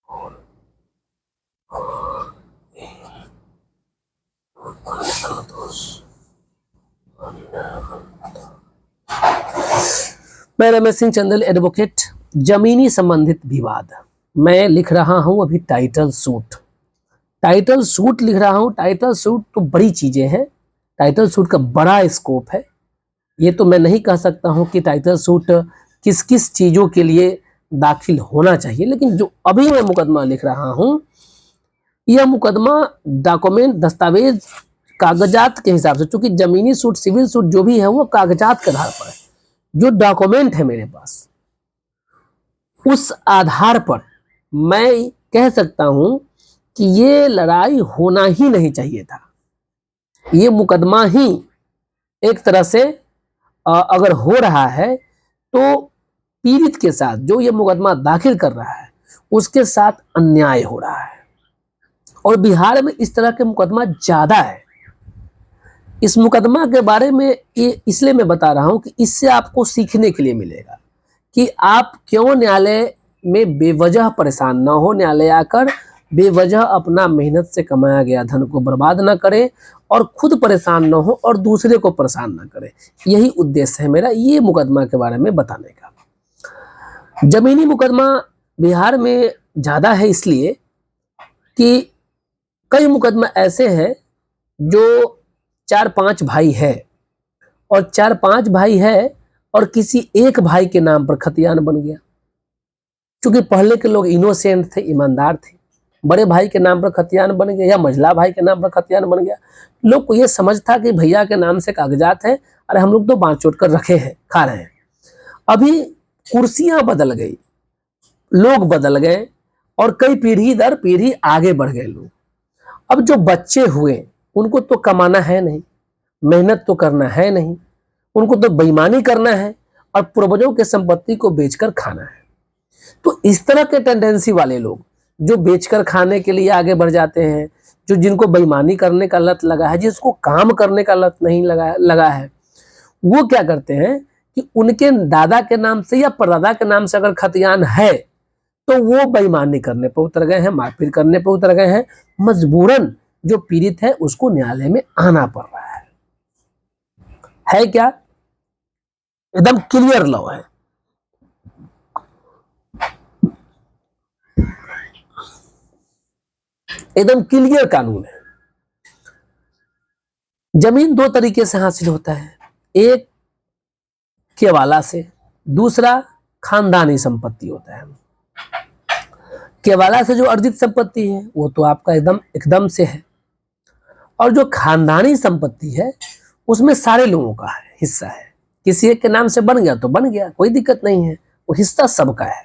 मैं रमेश सिंह चंदेल, एडवोकेट, जमीनी संबंधित विवाद। मैं लिख रहा हूं अभी टाइटल सूट लिख रहा हूं। टाइटल सूट तो बड़ी चीजें हैं, टाइटल सूट का बड़ा स्कोप है। ये तो मैं नहीं कह सकता हूं कि टाइटल सूट किस किस चीजों के लिए दाखिल होना चाहिए, लेकिन जो अभी मैं मुकदमा लिख रहा हूं, यह मुकदमा डॉक्यूमेंट, दस्तावेज, कागजात के हिसाब से, चूंकि जमीनी सूट, सिविल सूट जो भी है वो कागजात के आधार पर है। जो डॉक्यूमेंट है मेरे पास, उस आधार पर मैं कह सकता हूं कि ये लड़ाई होना ही नहीं चाहिए था। ये मुकदमा ही एक तरह से अगर हो रहा है तो पीड़ित के साथ, जो ये मुकदमा दाखिल कर रहा है, उसके साथ अन्याय हो रहा है। और बिहार में इस तरह के मुकदमा ज्यादा है। इस मुकदमा के बारे में ये इसलिए मैं बता रहा हूं कि इससे आपको सीखने के लिए मिलेगा कि आप क्यों न्यायालय में बेवजह परेशान ना हो, न्यायालय आकर बेवजह अपना मेहनत से कमाया गया धन को बर्बाद ना करें और खुद परेशान ना हो और दूसरे को परेशान ना करें। यही उद्देश्य है मेरा ये मुकदमा के बारे में बताने का। जमीनी मुकदमा बिहार में ज़्यादा है इसलिए कि कई मुकदमा ऐसे हैं जो 4-5 भाई है, और 4-5 भाई है और किसी एक भाई के नाम पर खतियान बन गया। क्योंकि पहले के लोग इनोसेंट थे, ईमानदार थे, बड़े भाई के नाम पर खतियान बन गया या मझला भाई के नाम पर खतियान बन गया। लोग को ये समझ था कि भैया के नाम से कागजात है, अरे हम लोग तो बांट चोट कर रखे हैं, खा रहे हैं। अभी कुर्सियां बदल गई, लोग बदल गए और कई पीढ़ी दर पीढ़ी आगे बढ़ गए लोग। अब जो बच्चे हुए उनको तो कमाना है नहीं, मेहनत तो करना है नहीं, उनको तो बेईमानी करना है और पूर्वजों के संपत्ति को बेचकर खाना है। तो इस तरह के टेंडेंसी वाले लोग जो बेचकर खाने के लिए आगे बढ़ जाते हैं, जो जिनको बेईमानी करने का लत लगा है, जिसको काम करने का लत नहीं लगा है, वो क्या करते हैं कि उनके दादा के नाम से या परदादा के नाम से अगर खतियान है तो वो बेईमानी करने पर उतर गए हैं, मारपीट करने पर उतर गए हैं। मजबूरन जो पीड़ित है उसको न्यायालय में आना पड़ रहा है क्या? एकदम क्लियर लॉ है। एकदम क्लियर कानून है। जमीन दो तरीके से हासिल होता है, एक केवाला से, दूसरा खानदानी संपत्ति होता है। केवाला से जो अर्जित संपत्ति है वो तो आपका एकदम से है, और जो खानदानी संपत्ति है उसमें सारे लोगों का है, हिस्सा है। किसी एक के नाम से बन गया तो बन गया, कोई दिक्कत नहीं है, वो हिस्सा सबका है।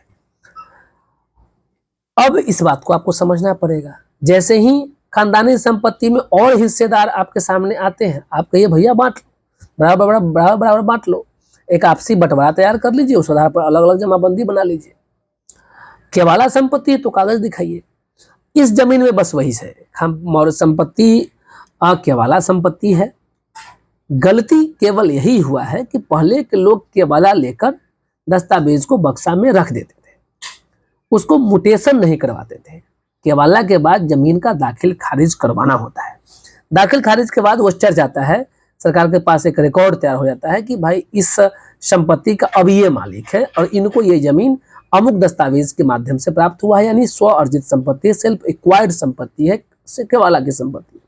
अब इस बात को आपको समझना पड़ेगा। जैसे ही खानदानी संपत्ति में और हिस्सेदार आपके सामने आते हैं, आप कहिए भैया बांट लो, बराबर बांट लो, एक आपसी बंटवारा तैयार कर लीजिए, उस आधार पर अलग अलग जमाबंदी बना लीजिए। केवाला संपत्ति है तो कागज दिखाइए। इस जमीन में बस वही है, संपत्ति केवाला संपत्ति है। गलती केवल यही हुआ है कि पहले के लोग केवाला लेकर दस्तावेज को बक्सा में रख देते थे, उसको मुटेशन नहीं करवाते थे। केवाला के बाद जमीन का दाखिल खारिज करवाना होता है। दाखिल खारिज के बाद वो चर्च जाता है, सरकार के पास एक रिकॉर्ड तैयार हो जाता है कि भाई इस संपत्ति का अब ये मालिक है और इनको ये जमीन अमुक दस्तावेज के माध्यम से प्राप्त हुआ है, यानी स्व अर्जित संपत्ति, सेल्फ एक्वायर्ड संपत्ति है, केवाला की संपत्ति।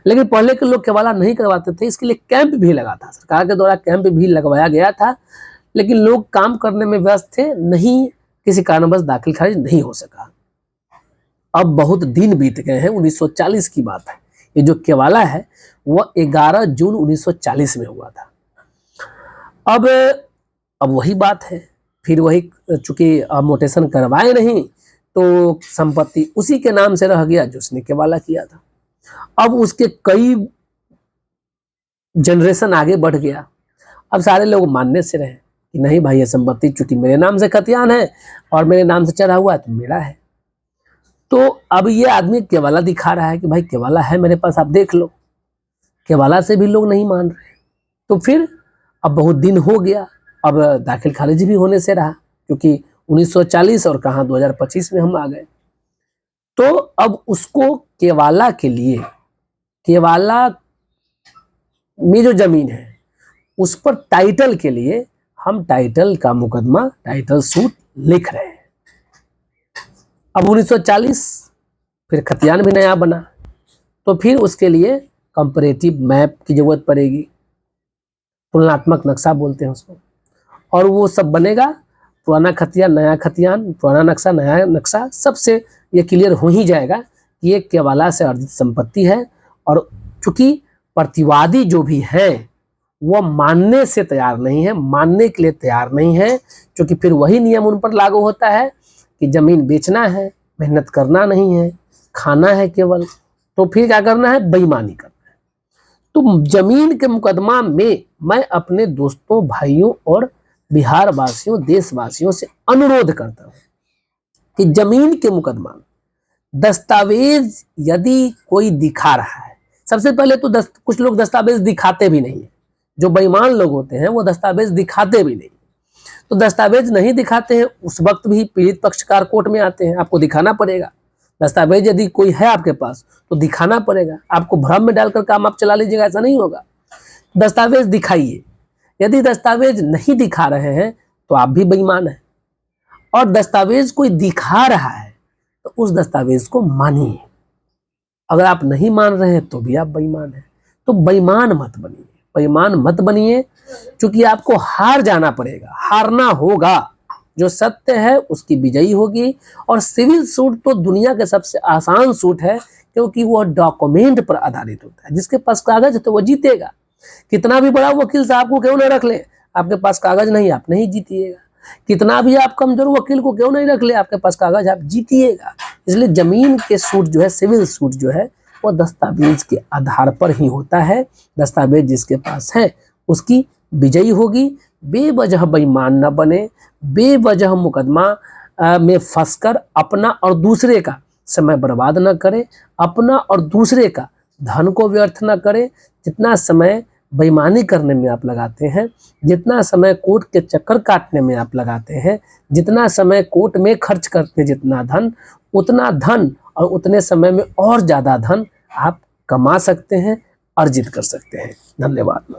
लेकिन पहले के लोग केवाला नहीं करवाते थे, इसके लिए कैंप भी लगा था, सरकार के द्वारा कैंप भी लगवाया गया था, लेकिन लोग काम करने में व्यस्त थे, नहीं किसी कारणवश दाखिल खारिज नहीं हो सका। अब बहुत दिन बीत गए हैं, 1940 की बात है। ये जो केवाला है वह 11 जून 1940 में हुआ था। अब वही बात है, फिर वही, चूंकि मोटेशन करवाए नहीं तो संपत्ति उसी के नाम से रह गया जो उसने केवाला किया था। अब उसके कई जनरेशन आगे बढ़ गया, अब सारे लोग मानने से रहे कि नहीं भाई ये संपत्ति चूंकि मेरे नाम से खतियान है और मेरे नाम से चढ़ा हुआ है तो मेरा है। तो अब ये आदमी केवाला दिखा रहा है कि भाई केवाला है मेरे पास, आप देख लो। केवाला से भी लोग नहीं मान रहे, तो फिर अब बहुत दिन हो गया, अब दाखिल खारिज भी होने से रहा, क्योंकि 1940 और कहाँ 2025 में हम आ गए। तो अब उसको केवाला के लिए, केवाला में जो जमीन है उस पर टाइटल के लिए हम टाइटल का मुकदमा, टाइटल सूट लिख रहे हैं। अब 1940 फिर खतियान भी नया बना, तो फिर उसके लिए कंपैरेटिव मैप की जरूरत पड़ेगी, तुलनात्मक नक्शा बोलते हैं उसको, और वो सब बनेगा। पुराना खतियान नया खतियान, पुराना नक्शा नया नक्शा, सबसे ये क्लियर हो ही जाएगा कि ये केवाला से अर्जित संपत्ति है। और चूंकि प्रतिवादी जो भी है वो मानने से तैयार नहीं है, मानने के लिए तैयार नहीं है, क्योंकि फिर वही नियम उन पर लागू होता है कि जमीन बेचना है, मेहनत करना नहीं है, खाना है केवल, तो फिर क्या करना है, बेईमानी करना है। तो जमीन के मुकदमा में मैं अपने दोस्तों, भाइयों और बिहार वासियों, देशवासियों से अनुरोध करता हूं कि जमीन के मुकदमा में दस्तावेज यदि कोई दिखा रहा है, सबसे पहले तो कुछ लोग दस्तावेज दिखाते भी नहीं है, जो बेईमान लोग होते हैं वो दस्तावेज दिखाते भी नहीं। तो दस्तावेज नहीं दिखाते हैं उस वक्त भी पीड़ित पक्षकार कोर्ट में आते हैं, आपको दिखाना पड़ेगा। दस्तावेज यदि कोई है आपके पास तो दिखाना पड़ेगा, आपको भ्रम में डालकर काम आप चला लीजिएगा, ऐसा नहीं होगा। दस्तावेज दिखाइए, यदि दस्तावेज नहीं दिखा रहे हैं तो आप भी बेईमान हैं, और दस्तावेज कोई दिखा रहा है तो उस दस्तावेज को मानिए। अगर आप नहीं मान रहे हैं तो भी आप बेईमान हैं। तो बेईमान मत बनिए, बेईमान मत बनिए, क्योंकि आपको हार जाना पड़ेगा, हारना होगा। जो सत्य है उसकी विजयी होगी। और सिविल सूट तो दुनिया के सबसे आसान सूट है, क्योंकि वो डॉक्यूमेंट पर आधारित होता है। जिसके पास कागज है तो वो जीतेगा, कितना भी बड़ा वकील साहब को क्यों न रख ले, आपके पास कागज नहीं, आप नहीं जीतिएगा। कितना भी आप कमजोर वकील को क्यों नहीं रख ले, आपके पास कागज, आप जीतिएगा। इसलिए जमीन के सूट जो है, सिविल सूट जो है, वो दस्तावेज के आधार पर ही होता है। दस्तावेज जिसके पास है उसकी विजयी होगी। बेवजह बेईमान न बने, बेवजह मुकदमा में फंसकर अपना और दूसरे का समय बर्बाद न करे, अपना और दूसरे का धन को व्यर्थ न करे। जितना समय बेईमानी करने में आप लगाते हैं, जितना समय कोर्ट के चक्कर काटने में आप लगाते हैं, जितना समय कोर्ट में खर्च करते हैं, जितना धन, उतना धन और उतने समय में और ज़्यादा धन आप कमा सकते हैं, अर्जित कर सकते हैं। धन्यवाद।